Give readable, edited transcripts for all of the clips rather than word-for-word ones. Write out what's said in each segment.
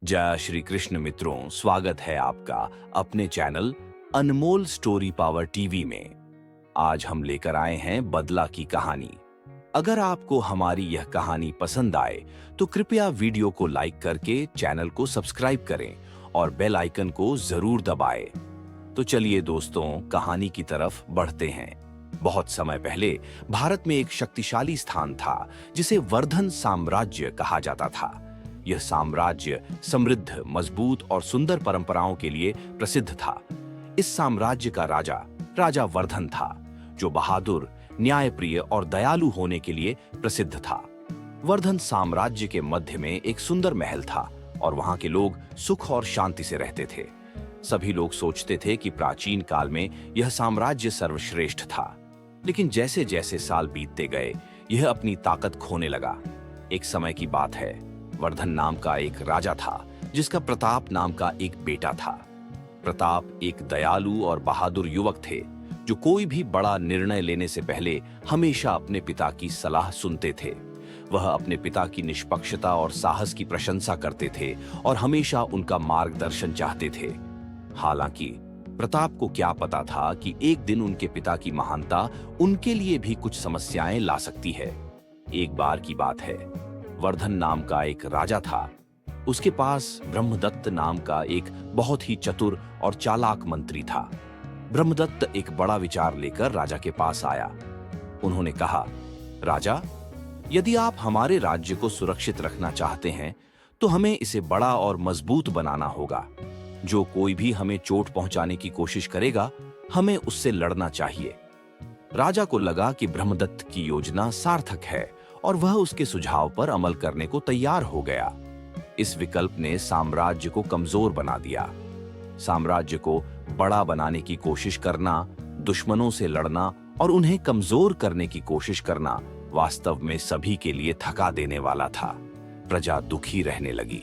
जय श्री कृष्ण मित्रों, स्वागत है आपका अपने चैनल अनमोल स्टोरी पावर टीवी में। आज हम लेकर आए हैं बदला की कहानी। अगर आपको हमारी यह कहानी पसंद आए तो कृपया वीडियो को लाइक करके चैनल को सब्सक्राइब करें और बेल आइकन को जरूर दबाएं। तो चलिए दोस्तों, कहानी की तरफ बढ़ते हैं। बहुत समय पहले भारत में एक शक्तिशाली स्थान था जिसे वर्धन साम्राज्य कहा जाता था। यह साम्राज्य समृद्ध, मजबूत और सुंदर परंपराओं के लिए प्रसिद्ध था। इस साम्राज्य का राजा वर्धन था, जो बहादुर, न्यायप्रिय और दयालु होने के लिए प्रसिद्ध था। वर्धन साम्राज्य के मध्य में एक सुंदर महल था और वहां के लोग सुख और शांति से रहते थे। सभी लोग सोचते थे कि प्राचीन काल में यह साम्राज्य सर्वश्रेष्ठ था, लेकिन जैसे जैसे साल बीतते गए यह अपनी ताकत खोने लगा। एक समय की बात है, वर्धन नाम का एक राजा था जिसका प्रताप नाम का एक बेटा था। प्रताप एक दयालु और बहादुर युवक थे जो कोई भी बड़ा निर्णय लेने से पहले हमेशा अपने पिता की सलाह सुनते थे। वह अपने पिता की निष्पक्षता और साहस की प्रशंसा करते थे और हमेशा उनका मार्गदर्शन चाहते थे। हालांकि प्रताप को क्या पता था कि एक दिन उनके पिता की महानता उनके लिए भी कुछ समस्याएं ला सकती है। एक बार की बात है, वर्धन नाम का एक राजा था। उसके पास ब्रह्मदत्त नाम का एक बहुत ही चतुर और चालाक मंत्री था। ब्रह्मदत्त एक बड़ा विचार लेकर राजा के पास आया। उन्होंने कहा, राजा, यदि आप हमारे राज्य को सुरक्षित रखना चाहते हैं तो हमें इसे बड़ा और मजबूत बनाना होगा। जो कोई भी हमें चोट पहुंचाने की कोशिश करेगा, हमें उससे लड़ना चाहिए। राजा को लगा कि ब्रह्मदत्त की योजना सार्थक है और वह उसके सुझाव पर अमल करने को तैयार हो गया। इस विकल्प ने साम्राज्य को कमजोर बना दिया। साम्राज्य को बड़ा बनाने की कोशिश करना, दुश्मनों से लड़ना और उन्हें कमजोर करने की कोशिश करना वास्तव में सभी के लिए थका देने वाला था। प्रजा दुखी रहने लगी।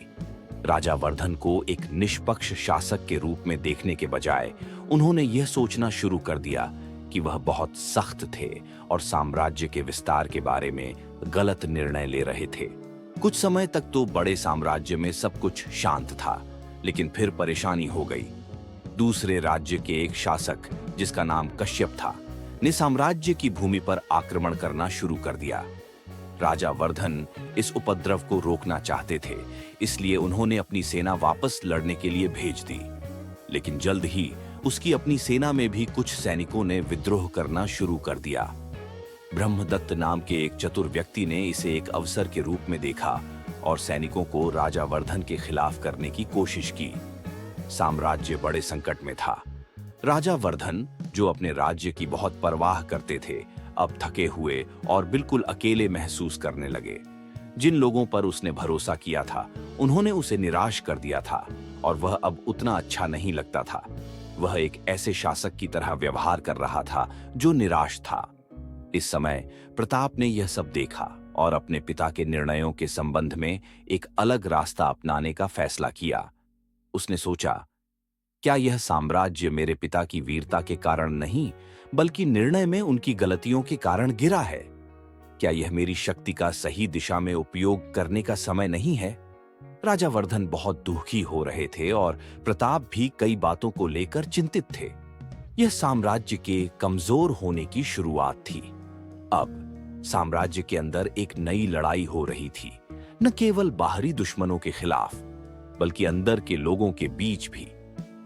राजा वर्धन को एक निष्पक्ष शासक के रूप में देखने के बजाय उन्होंने यह सोचना शुरू कर दिया कि वह बहुत सख्त थे और साम्राज्य के विस्तार के बारे में गलत निर्णय ले रहे थे। कुछ समय तक तो बड़े साम्राज्य में सब कुछ शांत था, लेकिन फिर परेशानी हो गई। दूसरे राज्य के एक शासक, जिसका नाम कश्यप था, ने साम्राज्य की भूमि पर आक्रमण करना शुरू कर दिया। राजा वर्धन इस उपद्रव को रोकना चाहते थे, इसलिए उन्होंने अपनी सेना वापस लड़ने के लिए भेज दी। लेकिन जल्द ही उसकी अपनी सेना में भी कुछ सैनिकों ने विद्रोह करना शुरू कर दिया। ब्रह्मदत्त नाम के एक चतुर व्यक्ति ने इसे एक अवसर के रूप में देखा और सैनिकों को राजा वर्धन के खिलाफ करने की कोशिश की। साम्राज्य बड़े संकट में था। राजा वर्धन, जो अपने राज्य की बहुत परवाह करते थे, अब थके हुए और बिल्कुल अकेले महसूस करने लगे। जिन लोगों पर उसने भरोसा किया था, उन्होंने उसे निराश कर दिया था और वह अब उतना अच्छा नहीं लगता था। वह एक ऐसे शासक की तरह व्यवहार कर रहा था जो निराश था। इस समय प्रताप ने यह सब देखा और अपने पिता के निर्णयों के संबंध में एक अलग रास्ता अपनाने का फैसला किया। उसने सोचा, क्या यह साम्राज्य मेरे पिता की वीरता के कारण नहीं, बल्कि निर्णय में उनकी गलतियों के कारण गिरा है? क्या यह मेरी शक्ति का सही दिशा में उपयोग करने का समय नहीं है? राजा वर्धन बहुत दुखी हो रहे थे और प्रताप भी कई बातों को लेकर चिंतित थे। यह साम्राज्य के कमजोर होने की शुरुआत थी। अब साम्राज्य के अंदर एक नई लड़ाई हो रही थी, न केवल बाहरी दुश्मनों के खिलाफ, बल्कि अंदर के लोगों के बीच भी।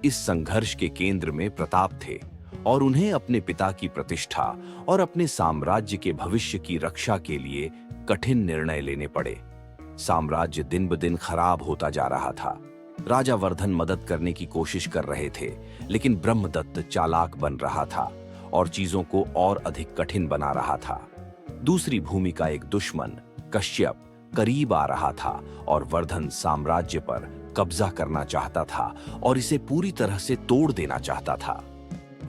इस संघर्ष के केंद्र में प्रताप थे और उन्हें अपने पिता की प्रतिष्ठा और अपने साम्राज्य के भविष्य की रक्षा के लिए कठिन निर्णय लेने पड़े। साम्राज्य दिन ब दिन खराब होता जा रहा था। राजा वर्धन मदद करने की कोशिश कर रहे थे, लेकिन ब्रह्मदत्त चालाक बन रहा था और चीजों को और अधिक कठिन बना रहा था। दूसरी भूमि का एक दुश्मन, कश्यप, करीब आ रहा था और वर्धन साम्राज्य पर कब्जा करना चाहता था और इसे पूरी तरह से तोड़ देना चाहता था।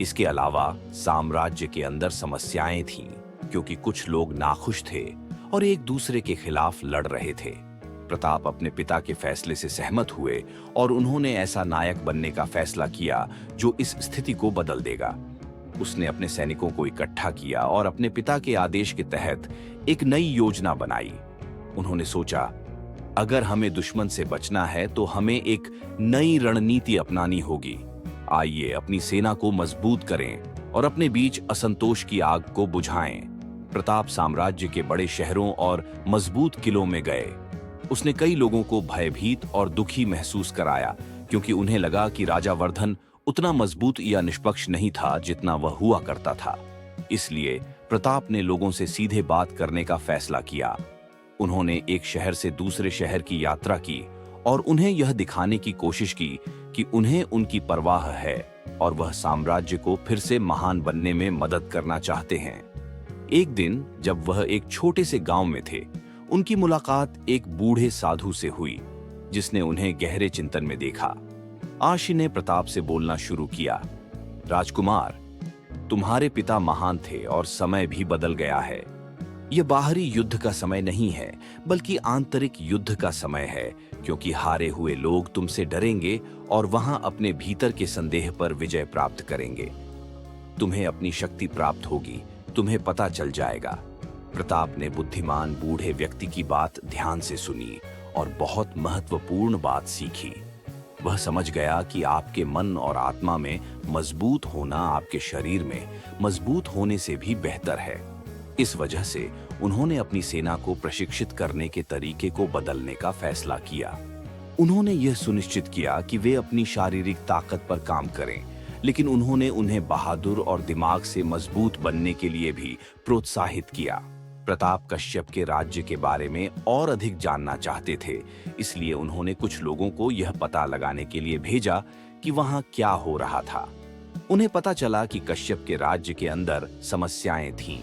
इसके अलावा साम्राज्य के अंदर समस्याएं थीं, क्योंकि कुछ लोग नाखुश थे और एक दूसरे के खिलाफ लड़ रहे थे। प्रताप अपने पिता के फैसले से सहमत हुए और उन्होंने ऐसा नायक बनने का फैसला किया जो इस स्थिति को बदल देगा। उसने अपने सैनिकों को इकट्ठा किया और अपने पिता के आदेश के तहत एक नई योजना बनाई। उन्होंने सोचा, अगर हमें दुश्मन से बचना है तो हमें एक नई रणनीति अपनानी होगी। आइए अपनी सेना को मजबूत करें और अपने बीच असंतोष की आग को बुझाएं। प्रताप साम्राज्य के बड़े शहरों और मजबूत किलों में गए। उसने कई लोगों को भयभीत और दुखी महसूस कराया, क्योंकि उन्हें लगा कि राजा वर्धन उतना मजबूत या निष्पक्ष नहीं था जितना वह हुआ करता था। इसलिए प्रताप ने लोगों से सीधे बात करने का फैसला किया। उन्होंने एक शहर से दूसरे शहर की यात्रा की और उन्हें यह दिखाने की कोशिश की कि उन्हें उनकी परवाह है और वह साम्राज्य को फिर से महान बनने में मदद करना चाहते हैं। एक दिन जब वह एक छोटे से गांव में थे, उनकी मुलाकात एक बूढ़े साधु से हुई, जिसने उन्हें गहरे चिंतन में देखा। आशी ने प्रताप से बोलना शुरू किया। राजकुमार, तुम्हारे पिता महान थे और समय भी बदल गया है। यह बाहरी युद्ध का समय नहीं है, बल्कि आंतरिक युद्ध का समय है, क्योंकि हारे हुए लोग तुमसे डरेंगे और वहां अपने भीतर के संदेह पर विजय प्राप्त करेंगे। तुम्हें अपनी शक्ति प्राप्त होगी, तुम्हें पता चल जाएगा। प्रताप ने बुद्धिमान बूढ़े व्यक्ति की बात ध्यान से सुनी और बहुत महत्वपूर्ण बात सीखी। वह समझ गया कि आपके मन और आत्मा में मजबूत होना आपके शरीर में मजबूत होने से भी बेहतर है। इस वजह से उन्होंने अपनी सेना को प्रशिक्षित करने के तरीके को बदलने का फैसला किया। उन्होंने यह सुनिश्चित किया कि वे अपनी शारीरिक ताकत पर काम करें, लेकिन उन्होंने उन्हें बहादुर और दिमाग से मजबूत बनने के लिए भी प्रोत्साहित किया। प्रताप कश्यप के राज्य के बारे में और अधिक जानना चाहते थे, इसलिए उन्होंने कुछ लोगों को यह पता लगाने के लिए भेजा कि वहां क्या हो रहा था। उन्हें पता चला कि कश्यप के राज्य के अंदर समस्याएं थीं।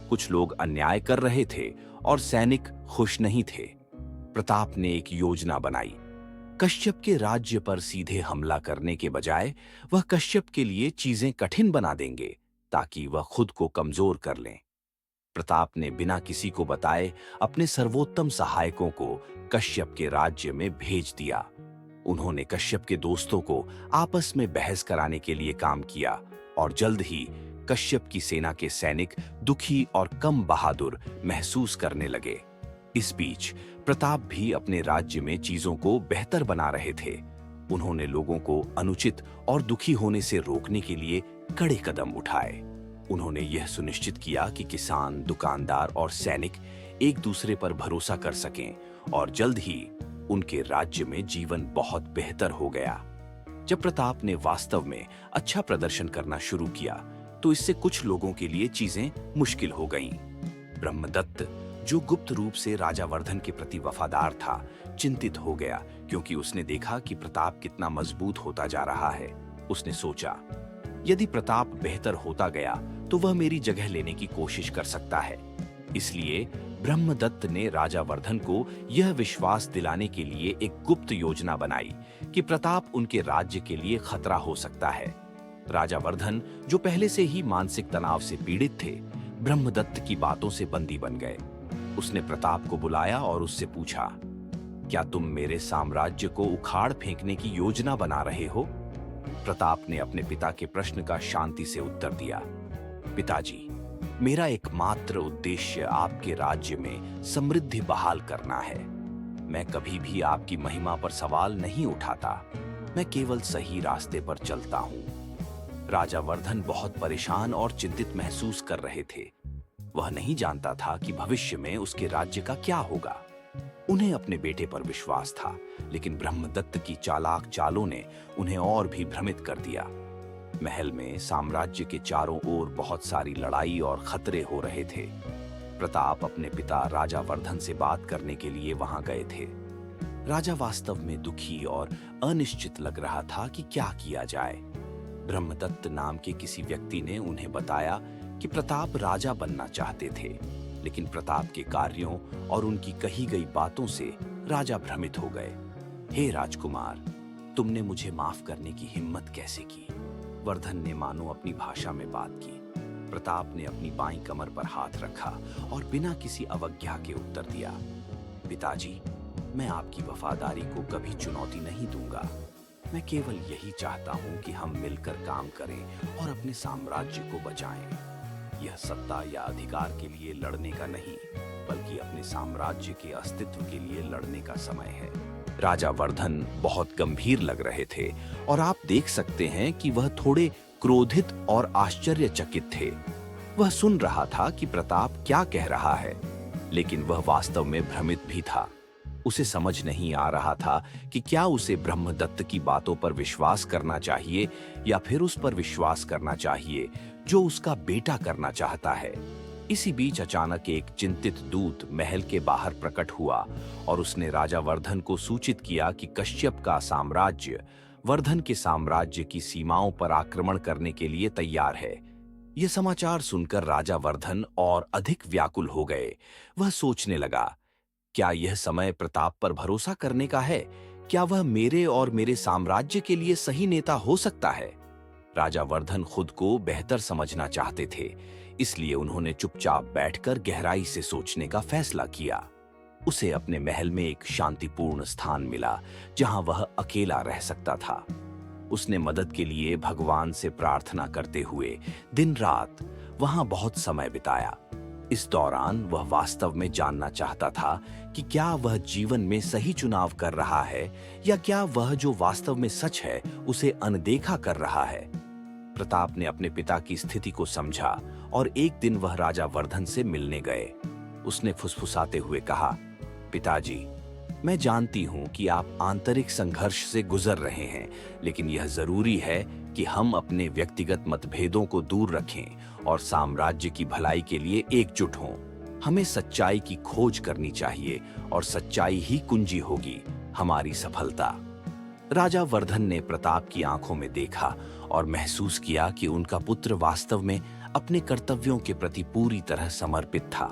कुछ लोग अन्याय कर रहे थे और सैनिक खुश नहीं थे। प्रताप ने एक योजना बनाई। कश्यप के राज्य पर सीधे हमला करने के बजाय वह कश्यप के लिए चीजें कठिन बना देंगे, ताकि वह खुद को कमजोर कर लें। प्रताप ने बिना किसी को बताए अपने सर्वोत्तम सहायकों को कश्यप के राज्य में भेज दिया। उन्होंने कश्यप के दोस्तों को आपस में बहस कराने के लिए काम किया और जल्द ही कश्यप की सेना के सैनिक दुखी और कम बहादुर महसूस करने लगे। इस बीच प्रताप भी अपने राज्य में चीजों को बेहतर बना रहे थे। उन्होंने लोगों को अनुचित और दुखी होने से रोकने के लिए कड़े कदम उठाए। उन्होंने यह सुनिश्चित किया कि किसान, दुकानदार और सैनिक एक दूसरे पर भरोसा कर सकें और जल्द ही उनके राज्य में जीवन बहुत बेहतर हो गया। जब प्रताप ने वास्तव में अच्छा प्रदर्शन करना शुरू किया, तो इससे कुछ लोगों के लिए चीजें मुश्किल हो गईं। ब्रह्मदत्त, जो गुप्त रूप से राजा वर्धन के प्रति वफादार था, चिंतित हो गया, क्योंकि उसने देखा कि प्रताप कितना मजबूत होता जा रहा है। उसने सोचा, यदि प्रताप बेहतर होता गया तो वह मेरी जगह लेने की कोशिश कर सकता है। इसलिए ब्रह्मदत्त ने राजा वर्धन को यह विश्वास दिलाने के लिए एक गुप्त योजना बनाई कि प्रताप उनके राज्य के लिए खतरा हो सकता है। राजा वर्धन, जो पहले से ही मानसिक तनाव से पीड़ित थे, ब्रह्मदत्त की बातों से बंदी बन गए। उसने प्रताप को बुलाया और उससे पूछा, क्या तुम मेरे साम्राज्य को उखाड़ फेंकने की योजना बना रहे हो? प्रताप ने अपने पिता के प्रश्न का शांति से उत्तर दिया। पिताजी, मेरा एकमात्र उद्देश्य आपके राज्य में समृद्धि बहाल करना है। मैं कभी भी आपकी महिमा पर सवाल नहीं उठाता, मैं केवल सही रास्ते पर चलता हूँ। राजा वर्धन बहुत परेशान और चिंतित महसूस कर रहे थे। वह नहीं जानता था कि भविष्य में उसके राज्य का क्या होगा। उन्हें अपने बेटे पर विश्वास था, लेकिन ब्रह्मदत्त की चालाक चालों ने उन्हें और भी भ्रमित कर दिया। महल में साम्राज्य के चारों ओर बहुत सारी लड़ाई और खतरे हो रहे थे। प्रताप अपने पिता राजा वर्धन से बात करने के लिए वहां गए थे। राजा वास्तव में दुखी और अनिश्चित लग रहा था कि क्या किया जाए। ब्रह्मदत्त नाम के किसी व्यक्ति ने उन्हें बताया कि प्रताप राजा बनना चाहते थे, लेकिन प्रताप के कार्यों और उनकी कही गई बातों से राजा भ्रमित हो गए। हे राजकुमार, तुमने मुझे माफ करने की हिम्मत कैसे की? वर्धन ने मानो अपनी भाषा में बात की। प्रताप ने अपनी बाईं कमर पर हाथ रखा और बिना किसी अवज्ञा के उत्तर दिया, पिताजी, मैं आपकी वफादारी को कभी चुनौती नहीं दूंगा। मैं केवल यही चाहता हूं कि हम मिलकर काम करें और अपने साम्राज्य को बचाएं। यह सत्ता या अधिकार के लिए लड़ने का नहीं, बल्कि अपने साम्राज्य के अस्तित्व के लिए लड़ने का समय है। राजा वर्धन बहुत गंभीर लग रहे थे और आप देख सकते हैं कि वह थोड़े क्रोधित और आश्चर्यचकित थे। वह सुन रहा था कि प्रताप क्या कह रहा है, लेकिन वह वास्तव में भ्रमित भी था। उसे समझ नहीं आ रहा था कि क्या उसे ब्रह्मदत्त की बातों पर विश्वास करना चाहिए या फिर उस पर विश्वास करना चाहिए जो उसका बेटा करना चाहता है। इसी बीच अचानक एक चिंतित दूत महल के बाहर प्रकट हुआ और उसने राजा वर्धन को सूचित किया कि कश्यप का साम्राज्य वर्धन के साम्राज्य की सीमाओं पर आक्रमण करने के लिए तैयार है। यह समाचार सुनकर राजा वर्धन और अधिक व्याकुल हो गए। वह सोचने लगा, क्या यह समय प्रताप पर भरोसा करने का है? क्या वह मेरे और मेरे साम्राज्य के लिए सही नेता हो सकता है? राजा वर्धन खुद को बेहतर समझना चाहते थे, इसलिए उन्होंने चुपचाप बैठकर गहराई से सोचने का फैसला किया। उसे अपने महल में एक शांतिपूर्ण स्थान मिला जहां वह अकेला रह सकता था। उसने मदद के लिए भगवान से प्रार्थना करते हुए दिन रात वहां बहुत समय बिताया। इस दौरान वह वास्तव में जानना चाहता था कि क्या वह जीवन में सही चुनाव कर रहा है या क्या वह जो वास्तव में सच है उसे अनदेखा कर रहा है। प्रताप ने अपने पिता की स्थिति को समझा और एक दिन वह राजा वर्धन से मिलने गए। उसने फुसफुसाते हुए कहा, पिताजी, मैं जानती हूं कि आप आंतरिक संघर्ष से गुजर रहे हैं, लेकिन यह जरूरी है कि हम अपने व्यक्तिगत मतभेदों को दूर रखें और साम्राज्य की भलाई के लिए एकजुट हों। हमें सच्चाई की खोज करनी चाहिए और सच्चाई ही कुंजी होगी हमारी सफलता। राजा वर्धन ने प्रताप की आंखों में देखा और महसूस किया कि उनका पुत्र वास्तव में अपने कर्तव्यों के प्रति पूरी तरह समर्पित था।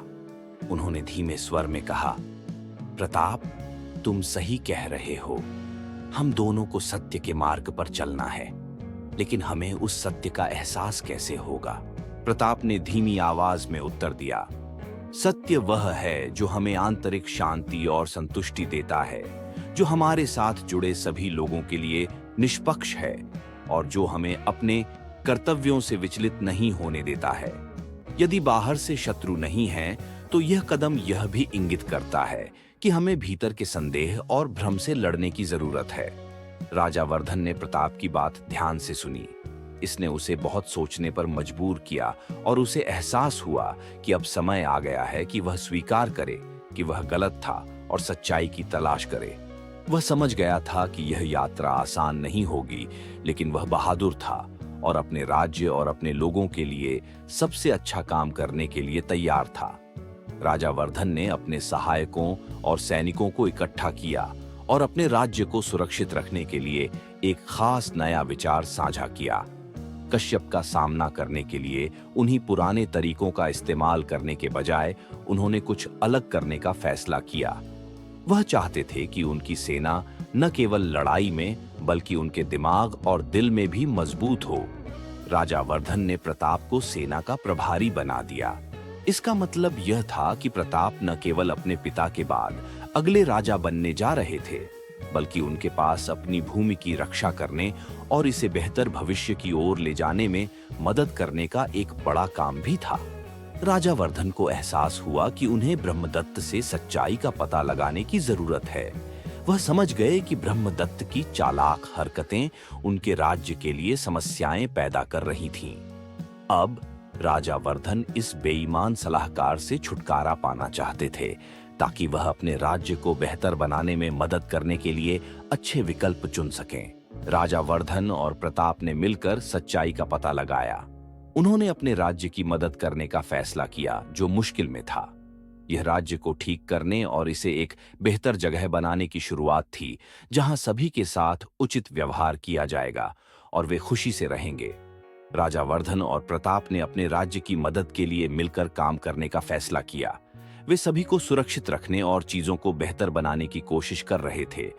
उन्होंने धीमे स्वर में कहा, प्रताप, तुम सही कह रहे हो। हम दोनों को सत्य के मार्ग पर चलना है, लेकिन हमें उस सत्य का एहसास कैसे होगा? प्रताप ने धीमी आवाज में उत्तर दिया, सत्य वह है जो हमें आंतरिक शांति और संतुष्टि देता है, जो हमारे साथ जुड़े सभी लोगों के लिए निष्पक्ष है और जो हमें अपने कर्तव्यों से विचलित नहीं होने देता है। यदि बाहर से शत्रु नहीं है, तो यह कदम यह भी इंगित करता है कि हमें भीतर के संदेह और भ्रम से लड़ने की जरूरत है। राजा वर्धन ने प्रताप की बात ध्यान से सुनी। इसने उसे बहुत सोचने पर मजबूर किया और उसे एहसास हुआ कि अब समय आ गया है कि वह स्वीकार करे कि वह गलत था और सच्चाई की तलाश करे। वह समझ गया था कि यह यात्रा आसान नहीं होगी, लेकिन वह बहादुर था और अपने राज्य और अपने लोगों के लिए सबसे अच्छा काम करने के लिए तैयार था। राजा वर्धन ने अपने सहायकों और सैनिकों को इकट्ठा किया और अपने राज्य को सुरक्षित रखने के लिए एक खास नया विचार साझा किया। कश्यप का सामना करने के लिए उन्हीं पुराने तरीकों का इस्तेमाल करने के बजाय उन्होंने कुछ अलग करने का फैसला किया। वह चाहते थे कि उनकी सेना न केवल लड़ाई में बल्कि उनके दिमाग और दिल में भी मजबूत हो। राजा वर्धन ने प्रताप को सेना का प्रभारी बना दिया। इसका मतलब यह था कि प्रताप न केवल अपने पिता के बाद अगले राजा बनने जा रहे थे, बल्कि उनके पास अपनी भूमि की रक्षा करने और इसे बेहतर भविष्य की ओर ले जाने में मदद करने का एक बड़ा काम भी था। राजा वर्धन को एहसास हुआ कि उन्हें ब्रह्मदत्त से सच्चाई का पता लगाने की जरूरत है। वह समझ गए कि ब्रह्मदत्त की चालाक हरकतें उनके राज्य के लिए समस्याएं पैदा कर रही थीं। अब राजा वर्धन इस बेईमान सलाहकार से छुटकारा पाना चाहते थे ताकि वह अपने राज्य को बेहतर बनाने में मदद करने के लिए अच्छे विकल्प चुन सकें। राजा वर्धन और प्रताप ने मिलकर सच्चाई का पता लगाया। उन्होंने अपने राज्य की मदद करने का फैसला किया जो मुश्किल में था। यह राज्य को ठीक करने और इसे एक बेहतर जगह बनाने की शुरुआत थी जहां सभी के साथ उचित व्यवहार किया जाएगा और वे खुशी से रहेंगे। राजा वर्धन और प्रताप ने अपने राज्य की मदद के लिए मिलकर काम करने का फैसला किया। वे सभी को सुरक्षित रखने और चीजों को बेहतर बनाने की कोशिश कर रहे थे,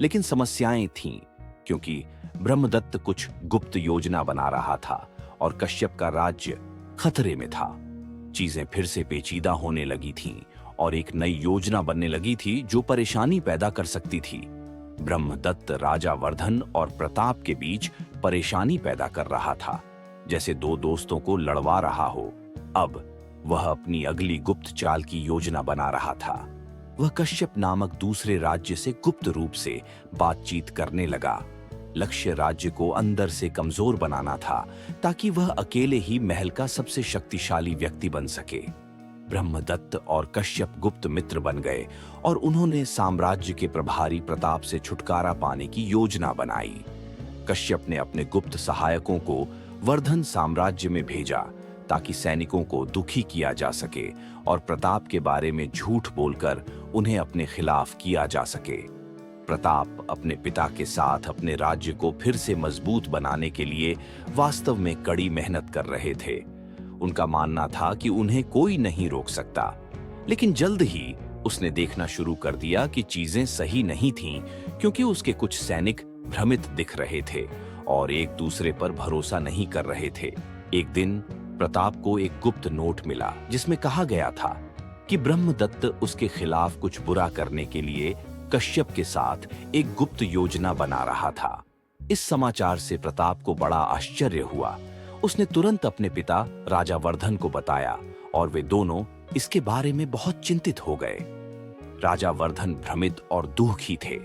लेकिन समस्याएं थीं क्योंकि ब्रह्मदत्त कुछ गुप्त योजना बना रहा था और कश्यप का राज्य खतरे में था। चीजें फिर से पेचीदा होने लगी थीं और एक नई योजना बनने लगी थी जो परेशानी पैदा कर सकती थी। ब्रह्मदत्त राजा वर्धन और प्रताप के बीच परेशानी पैदा कर रहा था, जैसे दो दोस्तों को लड़वा रहा हो। अब वह अपनी अगली गुप्त चाल की योजना बना रहा था। वह कश्यप नामक दूसरे राज्य से गुप्त रूप से बातचीत करने लगा। लक्ष्य राज्य को अंदर से कमजोर बनाना था, ताकि वह अकेले ही महल का सबसे शक्तिशाली व्यक्ति बन सके। ब्रह्मदत्त और कश्यप गुप्त मित्र बन गए और उन्होंने साम्राज्य के प्रभारी प्रताप से छुटकारा पाने की योजना बनाई। कश्यप ने अपने गुप्त सहायकों को वर्धन साम्राज्य में भेजा, ताकि सैनिकों को दुखी किया जा सके और प्रताप के बारे में झूठ बोलकर उन्हें अपने खिलाफ किया जा सके। प्रताप अपने पिता के साथ अपने राज्य को फिर से मजबूत बनाने के लिए वास्तव में कड़ी मेहनत कर रहे थे। उनका मानना था कि उन्हें कोई नहीं रोक सकता, लेकिन जल्द ही उसने देखना शुरू कर दिया कि चीजें सही नहीं थीं, क्योंकि उसके कुछ सैनिक भ्रमित दिख रहे थे और एक दूसरे पर भरोसा नहीं कर रहे थे। एक दिन प्रताप को एक गुप्त नोट मिला, जिसमें कहा गया था कि ब्रह्मदत्त उसके खिलाफ कुछ बुरा करने के लिए कश्यप के साथ एक गुप्त योजना बना रहा था। इस समाचार से प्रताप को बड़ा आश्चर्य हुआ। उसने तुरंत अपने पिता राजा वर्धन को बताया और वे दोनों इसके बारे में बहुत चिंतित हो गए। राजा वर्धन भ्रमित और दुखी थे।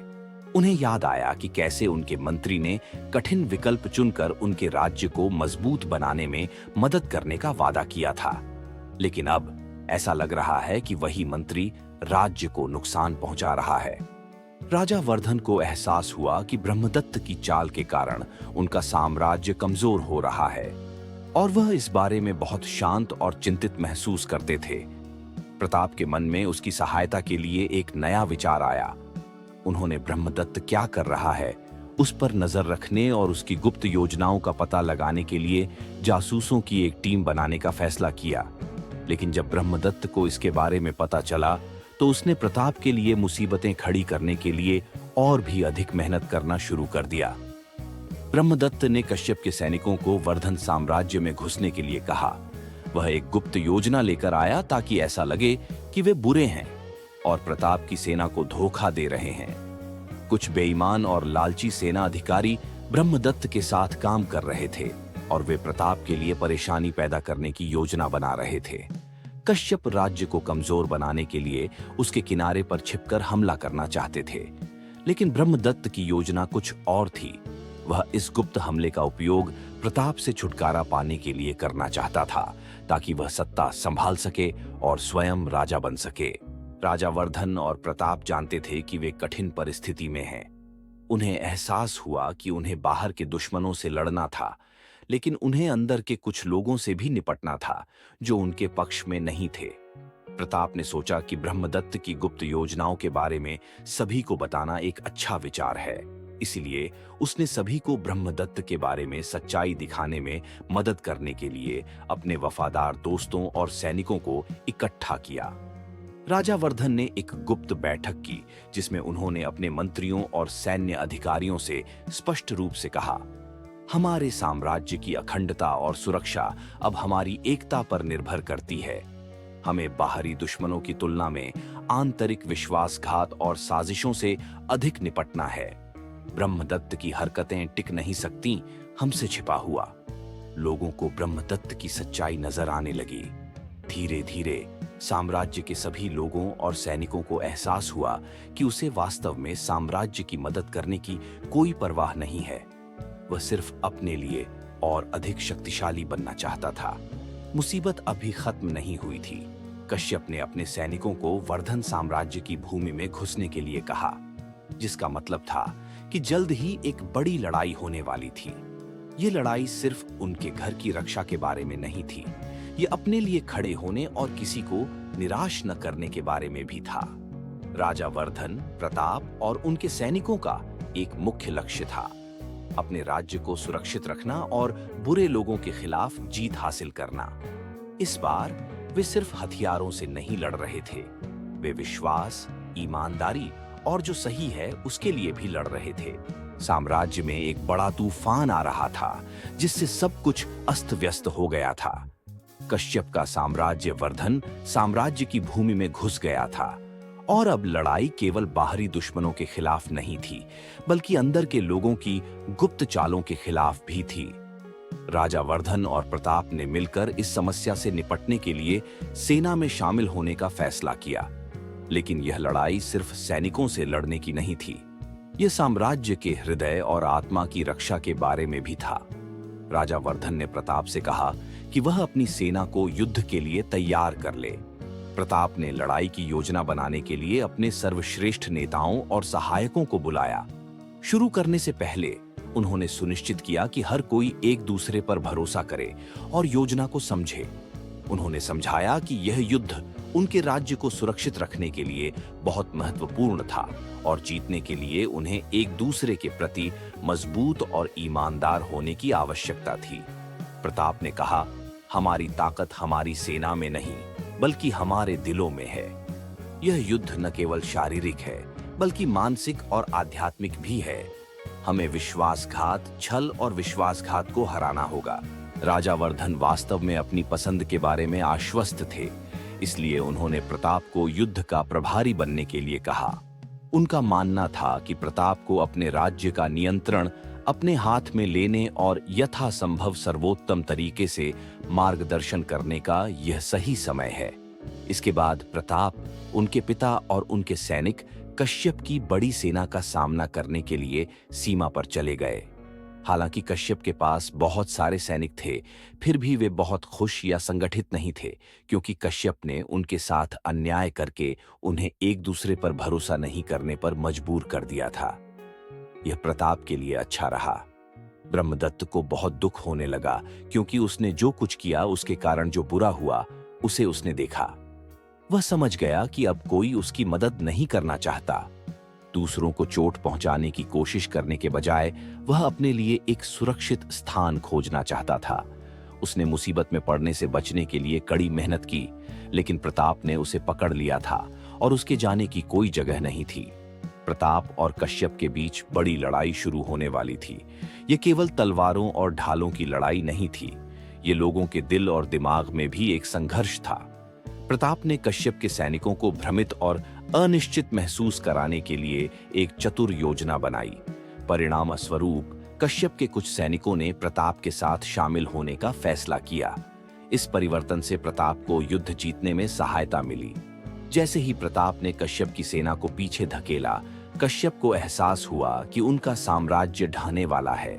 उन्हें याद आया कि कैसे उनके मंत्री ने कठिन विकल्प चुनकर उनके राज्य को मजबूत बनाने में मदद करने का वादा किया था, लेकिन अब ऐसा लग रहा है कि वही मंत्री राज्य को नुकसान पहुंचा रहा है। राजा वर्धन को एहसास हुआ कि ब्रह्मदत्त की चाल के कारण उनका साम्राज्य कमजोर हो रहा है और वह इस बारे में बहुत शांत और चिंतित महसूस करते थे। प्रताप के मन में उसकी सहायता के लिए एक नया विचार आया। उन्होंने ब्रह्मदत्त क्या कर रहा है उस पर नजर रखने और उसकी गुप्त योजनाओं का पता लगाने के लिए जासूसों की एक टीम बनाने का फैसला किया। लेकिन जब ब्रह्मदत्त को इसके बारे में पता चला तो उसने प्रताप के लिए मुसीबतें खड़ी करने के लिए और भी अधिक मेहनत करना शुरू कर दिया। ब्रह्मदत्त ने कश्यप के सैनिकों को वर्धन साम्राज्य में घुसने के लिए कहा। वह एक गुप्त योजना लेकर आया ताकि ऐसा लगे कि वे बुरे हैं और प्रताप की सेना को धोखा दे रहे हैं। कुछ बेईमान और लालची सेना अधिकारी ब्रह्मदत्त के साथ काम कर रहे थे और वे प्रताप के लिए परेशानी पैदा करने की योजना बना रहे थे। कश्यप राज्य को कमजोर बनाने के लिए उसके किनारे पर छिपकर हमला करना चाहते थे, लेकिन ब्रह्मदत्त की योजना कुछ और थी। वह इस गुप्त हमले का उपयोग प्रताप से छुटकारा पाने के लिए करना चाहता था, ताकि वह सत्ता संभाल सके और स्वयं राजा बन सके। राजा वर्धन और प्रताप जानते थे कि वे कठिन परिस्थिति में हैं। उन्हें एहसास हुआ कि उन्हें बाहर के दुश्मनों से लड़ना था, लेकिन उन्हें अंदर के कुछ लोगों से भी निपटना था जो उनके पक्ष में नहीं थे। प्रताप ने सोचा कि ब्रह्मदत्त की गुप्त योजनाओं के बारे में सभी को बताना एक अच्छा विचार है। इसलिए उसने सभी को ब्रह्मदत्त के बारे में सच्चाई दिखाने में मदद करने के लिए अपने वफादार दोस्तों और सैनिकों को इकट्ठा किया। राजा वर्धन ने एक गुप्त बैठक की, जिसमें उन्होंने अपने मंत्रियों और सैन्य अधिकारियों से स्पष्ट रूप से कहा, हमारे साम्राज्य की अखंडता और सुरक्षा अब हमारी एकता पर निर्भर करती है। हमें बाहरी दुश्मनों की तुलना में आंतरिक विश्वासघात और साजिशों से अधिक निपटना है। ब्रह्मदत्त की हरकतें टिक नहीं सकती हमसे छिपा हुआ। लोगों को ब्रह्मदत्त की सच्चाई नजर आने लगी। धीरे धीरे साम्राज्य के सभी लोगों और सैनिकों को एहसास हुआ कि उसे वास्तव में साम्राज्य की मदद करने की कोई परवाह नहीं है। वह सिर्फ अपने लिए और अधिक शक्तिशाली बनना चाहता था। मुसीबत अभी खत्म नहीं हुई थी। कश्यप ने अपने सैनिकों को वर्धन साम्राज्य की भूमि में घुसने के लिए कहा, जिसका मतलब था कि जल्द ही एक बड़ी लड़ाई होने वाली थी। ये लड़ाई सिर्फ उनके घर की रक्षा के बारे में नहीं थी, ये अपने लिए खड़े होने और किसी को निराश न करने के बारे में भी था। राजा वर्धन, प्रताप और उनके सैनिकों का एक मुख्य लक्ष्य था, अपने राज्य को सुरक्षित रखना और बुरे लोगों के खिलाफ जीत हासिल करना। इस बार वे सिर्फ हथियारों से नहीं लड़ रहे थे, वे विश्वास, ईमानदारी और जो सही है उसके लिए भी लड़ रहे थे। साम्राज्य में एक बड़ा तूफान आ रहा था, जिससे सब कुछ अस्त व्यस्त हो गया था। कश्यप का साम्राज्य वर्धन साम्राज्य की भूमि में घुस गया था और अब लड़ाई केवल बाहरी दुश्मनों के खिलाफ नहीं थी, बल्कि अंदर के लोगों की गुप्त चालों के खिलाफ भी थी। राजा वर्धन और प्रताप ने मिलकर इस समस्या से निपटने के लिए सेना में शामिल होने का फैसला किया। लेकिन यह लड़ाई सिर्फ सैनिकों से लड़ने की नहीं थी, यह साम्राज्य के हृदय और आत्मा की रक्षा के बारे में भी था। राजा वर्धन ने प्रताप से कहा कि वह अपनी सेना को युद्ध के लिए तैयार कर ले। प्रताप ने लड़ाई की योजना बनाने के लिए अपने सर्वश्रेष्ठ नेताओं और सहायकों को बुलाया। शुरू करने से पहले उन्होंने सुनिश्चित किया कि हर कोई एक दूसरे पर भरोसा करे और योजना को समझे। उन्होंने समझाया कि यह युद्ध उनके राज्य को सुरक्षित रखने के लिए बहुत महत्वपूर्ण था और जीतने के लिए उन्हें एक दूसरे के प्रति मजबूत और ईमानदार होने की आवश्यकता थी। प्रताप ने कहा, हमारी ताकत हमारी सेना में नहीं बल्कि हमारे दिलों में है। यह युद्ध न केवल शारीरिक है बल्कि मानसिक और आध्यात्मिक भी है। हमें विश्वासघात, छल और विश्वासघात को हराना होगा। राजा वर्धन वास्तव में अपनी पसंद के बारे में आश्वस्त थे, इसलिए उन्होंने प्रताप को युद्ध का प्रभारी बनने के लिए कहा। उनका मानना था कि प्रताप को अपने राज्य का नियंत्रण अपने हाथ में लेने और यथासंभव सर्वोत्तम तरीके से मार्गदर्शन करने का यह सही समय है। इसके बाद प्रताप, उनके पिता और उनके सैनिक कश्यप की बड़ी सेना का सामना करने के लिए सीमा पर चले गए। हालांकि कश्यप के पास बहुत सारे सैनिक थे, फिर भी वे बहुत खुश या संगठित नहीं थे, क्योंकि कश्यप ने उनके साथ अन्याय करके उन्हें एक दूसरे पर भरोसा नहीं करने पर मजबूर कर दिया था। यह प्रताप के लिए अच्छा रहा। ब्रह्मदत्त को बहुत दुख होने लगा, क्योंकि उसने जो कुछ किया उसके कारण जो बुरा हुआ उसे उसने देखा। वह समझ गया कि अब कोई उसकी मदद नहीं करना चाहता। दूसरों को चोट पहुंचाने की कोशिश करने के बजाय वह अपने लिए एक सुरक्षित स्थान खोजना चाहता था। उसने मुसीबत में पड़ने से बचने के लिए कड़ी मेहनत की, लेकिन प्रताप ने उसे पकड़ लिया था और उसके जाने की कोई जगह नहीं थी। प्रताप और कश्यप के बीच बड़ी लड़ाई शुरू होने वाली थी। ये केवल तलवारों और ढालों की लड़ाई नहीं थी, ये लोगों के दिल और दिमाग में भी एक संघर्ष था। प्रताप ने कश्यप के सैनिकों को भ्रमित और अनिश्चित महसूस कराने के लिए एक चतुर योजना बनाई। परिणाम स्वरूप कश्यप के कुछ सैनिकों ने प्रताप के साथ शामिल होने का फैसला किया। इस परिवर्तन से प्रताप को युद्ध जीतने में सहायता मिली। जैसे ही प्रताप ने कश्यप की सेना को पीछे धकेला, कश्यप को एहसास हुआ कि उनका साम्राज्य ढहने वाला है।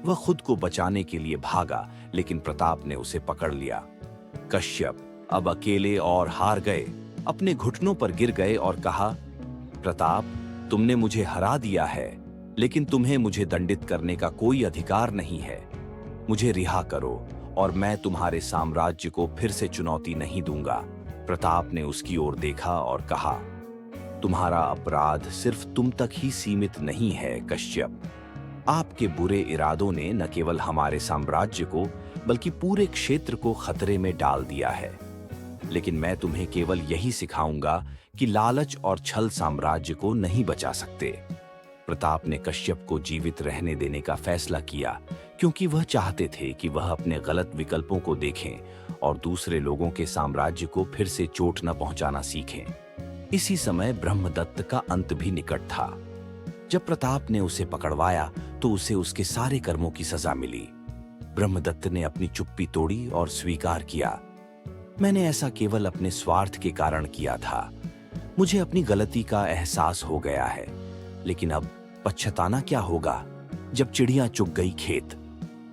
वह खुद को बचाने के लिए भागा, लेकिन प्रताप ने उसे पकड़ लिया। कश्यप अब अकेले और हार गए, अपने घुटनों पर गिर गए और कहा, प्रताप, तुमने मुझे हरा दिया है, लेकिन तुम्हें मुझे दंडित करने का कोई अधिकार नहीं है। मुझे रिहा करो और मैं तुम्हारे साम्राज्य को फिर से चुनौती नहीं दूंगा। प्रताप ने उसकी ओर देखा और कहा, तुम्हारा अपराध सिर्फ तुम तक ही सीमित नहीं है कश्यप। आपके बुरे इरादों ने न केवल हमारे साम्राज्य को बल्कि पूरे क्षेत्र को खतरे में डाल दिया है। लेकिन मैं तुम्हें केवल यही सिखाऊंगा कि लालच और छल साम्राज्य को नहीं बचा सकते। प्रताप ने कश्यप को जीवित रहने देने का फैसला किया, क्योंकि वह चाहते थे कि वह अपने गलत विकल्पों को देखें और दूसरे लोगों के साम्राज्य को फिर से चोट न पहुंचाना सीखें। इसी समय ब्रह्मदत्त का अंत भी निकट था। जब प्रताप ने उसे पकड़वाया तो उसे उसके सारे कर्मों की सजा मिली। ब्रह्मदत्त ने अपनी चुप्पी तोड़ी और स्वीकार किया, मैंने ऐसा केवल अपने स्वार्थ के कारण किया था। मुझे अपनी गलती का एहसास हो गया है, लेकिन अब पछताना क्या होगा जब चिड़िया चुग गई खेत।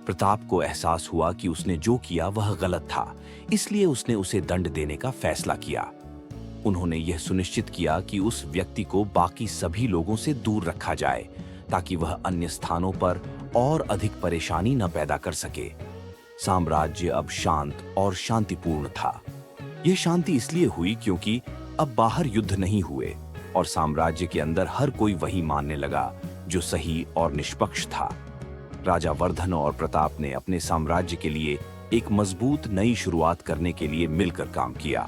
प्रताप को एहसास हुआ कि उसने जो किया वह गलत था, इसलिए उसने उसे दंड देने का फैसला किया। उन्होंने यह सुनिश्चित किया कि उस व्यक्ति को बाकी सभी लोगों से दूर रखा जाए, ताकि वह अन्य स्थानों पर और अधिक परेशानी न पैदा कर सके। साम्राज्य अब शांत और शांतिपूर्ण था। यह शांति इसलिए हुई क्योंकि अब बाहर युद्ध नहीं हुए और साम्राज्य के अंदर हर कोई वही मानने लगा जो सही और निष्पक्ष था। राजा वर्धन और प्रताप ने अपने साम्राज्य के लिए एक मजबूत नई शुरुआत करने के लिए मिलकर काम किया।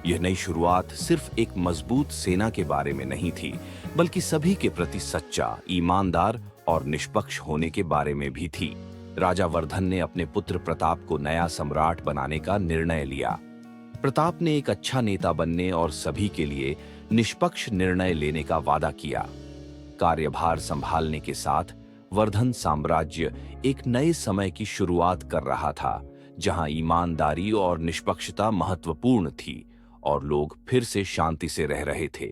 यह नई शुरुआत सिर्फ एक मजबूत सेना के बारे में नहीं थी, बल्कि सभी के प्रति सच्चा, ईमानदार और निष्पक्ष होने के बारे में भी थी। राजा वर्धन ने अपने पुत्र प्रताप को नया सम्राट बनाने का निर्णय लिया। प्रताप ने एक अच्छा नेता बनने और सभी के लिए निष्पक्ष निर्णय लेने का वादा किया। कार्यभार संभालने के साथ वर्धन साम्राज्य एक नए समय की शुरुआत कर रहा था, जहां ईमानदारी और निष्पक्षता महत्वपूर्ण थी और लोग फिर से शांति से रह रहे थे।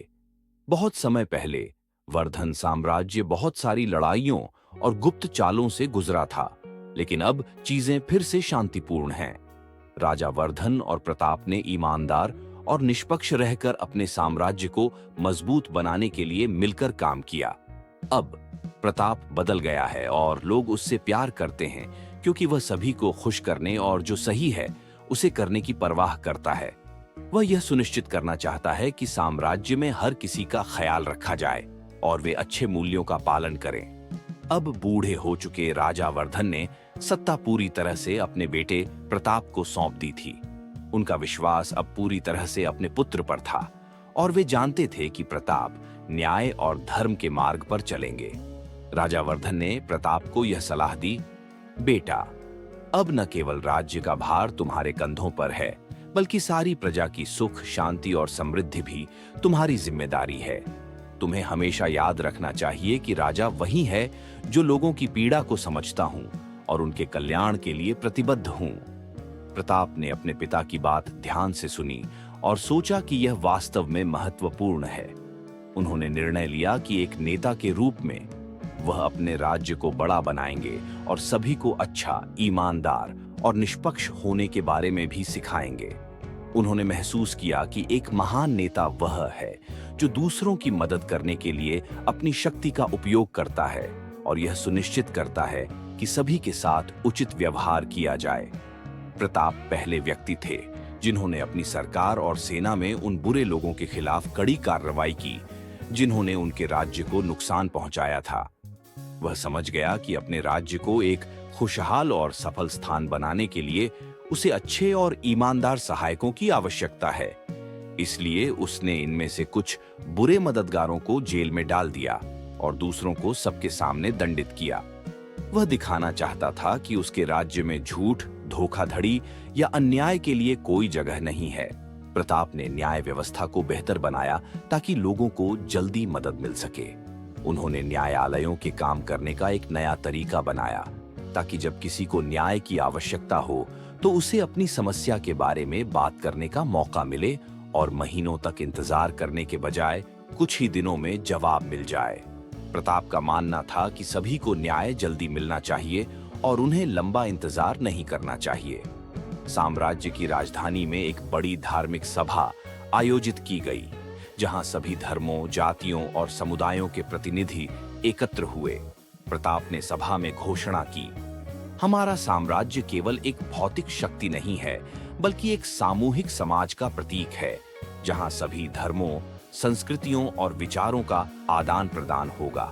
बहुत समय पहले वर्धन साम्राज्य बहुत सारी लड़ाइयों और गुप्त चालों से गुजरा था, लेकिन अब चीजें फिर से शांतिपूर्ण हैं। राजा वर्धन और प्रताप ने ईमानदार और निष्पक्ष रहकर अपने साम्राज्य को मजबूत बनाने के लिए मिलकर काम किया। अब प्रताप बदल गया है और लोग उससे प्यार करते हैं, क्योंकि वह सभी को खुश करने और जो सही है उसे करने की परवाह करता है। वह यह सुनिश्चित करना चाहता है कि साम्राज्य में हर किसी का ख्याल रखा जाए और वे अच्छे मूल्यों का पालन करें। अब बूढ़े हो चुके राजा वर्धन ने सत्ता पूरी तरह से अपने बेटे प्रताप को सौंप दी थी। उनका विश्वास अब पूरी तरह से अपने पुत्र पर था और वे जानते थे कि प्रताप न्याय और धर्म के मार्ग पर चलेंगे। राजा वर्धन ने प्रताप को यह सलाह दी, बेटा, अब न केवल राज्य का भार तुम्हारे कंधों पर है, बल्कि सारी प्रजा की सुख, शांति और समृद्धि भी तुम्हारी जिम्मेदारी है। तुम्हें हमेशा याद रखना चाहिए कि राजा वही है जो लोगों की पीड़ा को समझता हूं और उनके कल्याण के लिए प्रतिबद्ध हूं। प्रताप ने अपने पिता की बात ध्यान से सुनी और सोचा कि यह वास्तव में महत्वपूर्ण है। उन्होंने निर्णय लिया कि एक नेता के रूप में वह अपने राज्य को बड़ा बनाएंगे और सभी को अच्छा, ईमानदार और निष्पक्ष होने के बारे में भी सिखाएंगे। उन्होंने महसूस किया कि एक महान नेता वह है जो दूसरों की मदद करने के लिए अपनी शक्ति का उपयोग करता है और यह सुनिश्चित करता है कि सभी के साथ उचित व्यवहार किया जाए। प्रताप पहले व्यक्ति थे जिन्होंने अपनी सरकार और सेना में उन बुरे लोगों के खिलाफ कड़ी कार्रवाई की जिन्होंने उनके राज्य को नुकसान पहुंचाया था। वह समझ गया कि अपने राज्य को एक खुशहाल और सफल स्थान बनाने के लिए उसे अच्छे और ईमानदार सहायकों की आवश्यकता है। इसलिए उसने इनमें से कुछ बुरे मददगारों को जेल में डाल दिया और दूसरों को सबके सामने दंडित किया। वह दिखाना चाहता था कि उसके राज्य में झूठ, धोखाधड़ी या अन्याय के लिए कोई जगह नहीं है। प्रताप ने न्याय व्यवस्था को बेहतर बनाया ताकि लोगों को जल्दी मदद मिल सके। उन्होंने न्यायालयों के काम करने का एक नया तरीका बनाया ताकि जब किसी को न्याय की आवश्यकता हो तो उसे अपनी समस्या के बारे में बात करने का मौका मिले और महीनों तक इंतजार करने के बजाय कुछ ही दिनों में जवाब मिल जाए। प्रताप का मानना था कि सभी को न्याय जल्दी मिलना चाहिए और उन्हें लंबा इंतजार नहीं करना चाहिए। साम्राज्य की राजधानी में एक बड़ी धार्मिक सभा आयोजित की गई, जहां सभी धर्मों, जातियों और समुदायों के प्रतिनिधि एकत्र हुए। प्रताप ने सभा में घोषणा की, हमारा साम्राज्य केवल एक भौतिक शक्ति नहीं है, बल्कि एक सामूहिक समाज का प्रतीक है, जहां सभी धर्मों, संस्कृतियों और विचारों का आदान प्रदान होगा।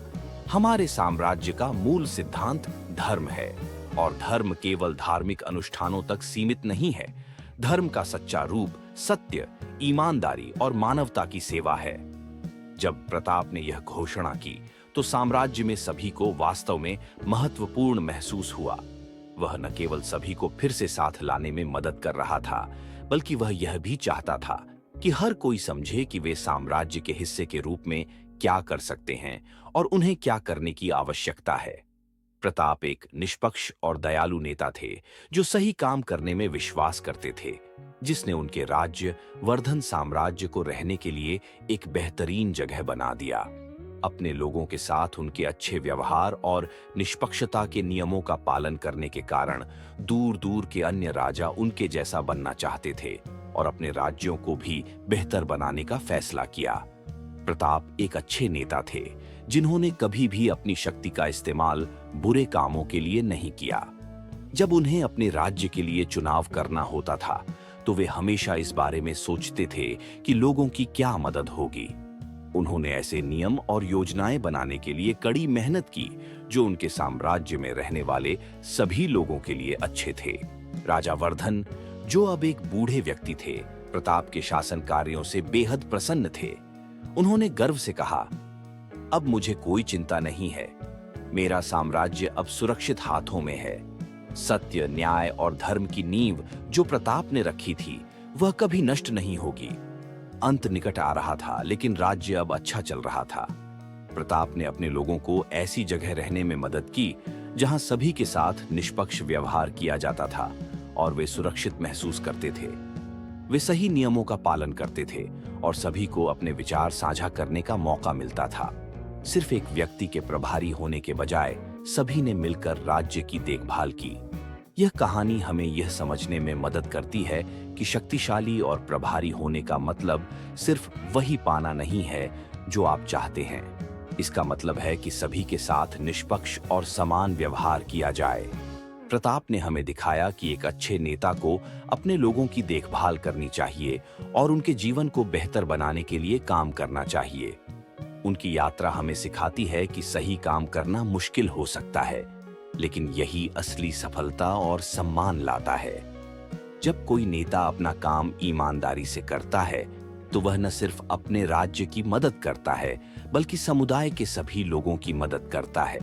हमारे साम्राज्य का मूल सिद्धांत धर्म है और धर्म केवल धार्मिक अनुष्ठानों तक सीमित नहीं है। धर्म का सच्चा रूप सत्य, ईमानदारी और मानवता की सेवा है। जब प्रताप ने यह घोषणा की तो साम्राज्य में सभी को वास्तव में महत्वपूर्ण महसूस हुआ। वह न केवल सभी को फिर से साथ लाने में मदद कर रहा था, बल्कि वह यह भी चाहता था कि हर कोई समझे कि वे साम्राज्य के हिस्से के रूप में क्या कर सकते हैं और उन्हें क्या करने की आवश्यकता है। प्रताप एक निष्पक्ष और दयालु नेता थे जो सही काम करने में विश्वास करते थे, जिसने उनके राज्य वर्धन साम्राज्य को रहने के लिए एक बेहतरीन जगह बना दिया। अपने लोगों के साथ उनके अच्छे व्यवहार और निष्पक्षता के नियमों का पालन करने के कारण दूर दूर के अन्य राजा उनके जैसा बनना चाहते थे और अपने राज्यों को भी बेहतर बनाने का फैसला किया। प्रताप एक अच्छे नेता थे जिन्होंने कभी भी अपनी शक्ति का इस्तेमाल बुरे कामों के लिए नहीं किया। जब उन्हें अपने राज्य के लिए चुनाव करना होता था तो वे हमेशा इस बारे में सोचते थे कि लोगों की क्या मदद होगी। उन्होंने ऐसे नियम और योजनाएं बनाने के लिए कड़ी मेहनत की जो उनके साम्राज्य में रहने वाले सभी लोगों के लिए अच्छे थे। राजा वर्धन, जो अब एक बूढ़े व्यक्ति थे, प्रताप के शासन कार्यों से बेहद प्रसन्न थे। उन्होंने गर्व से कहा, अब मुझे कोई चिंता नहीं है। मेरा साम्राज्य अब सुरक्षित हाथों में है। सत्य, न्याय और धर्म की नींव जो प्रताप ने रखी थी वह कभी नष्ट नहीं होगी। अंत निकट आ रहा था, लेकिन राज्य अब अच्छा चल रहा था। प्रताप ने अपने लोगों को ऐसी जगह रहने में मदद की जहां सभी के साथ निष्पक्ष व्यवहार किया जाता था और वे सुरक्षित महसूस करते थे। वे सही नियमों का पालन करते थे और सभी को अपने विचार साझा करने का मौका मिलता था। सिर्फ एक व्यक्ति के प्रभारी होने के बजाय सभी ने मिलकर राज्य की देखभाल की। यह कहानी हमें यह समझने में मदद करती है कि शक्तिशाली और प्रभारी होने का मतलब सिर्फ वही पाना नहीं है जो आप चाहते हैं। इसका मतलब है कि सभी के साथ निष्पक्ष और समान व्यवहार किया जाए। प्रताप ने हमें दिखाया कि एक अच्छे नेता को अपने लोगों की देखभाल करनी चाहिए और उनके जीवन को बेहतर बनाने के लिए काम करना चाहिए। उनकी यात्रा हमें सिखाती है कि सही काम करना मुश्किल हो सकता है, लेकिन यही असली सफलता और सम्मान लाता है। जब कोई नेता अपना काम ईमानदारी से करता है, तो वह न सिर्फ अपने राज्य की मदद करता है, बल्कि समुदाय के सभी लोगों की मदद करता है।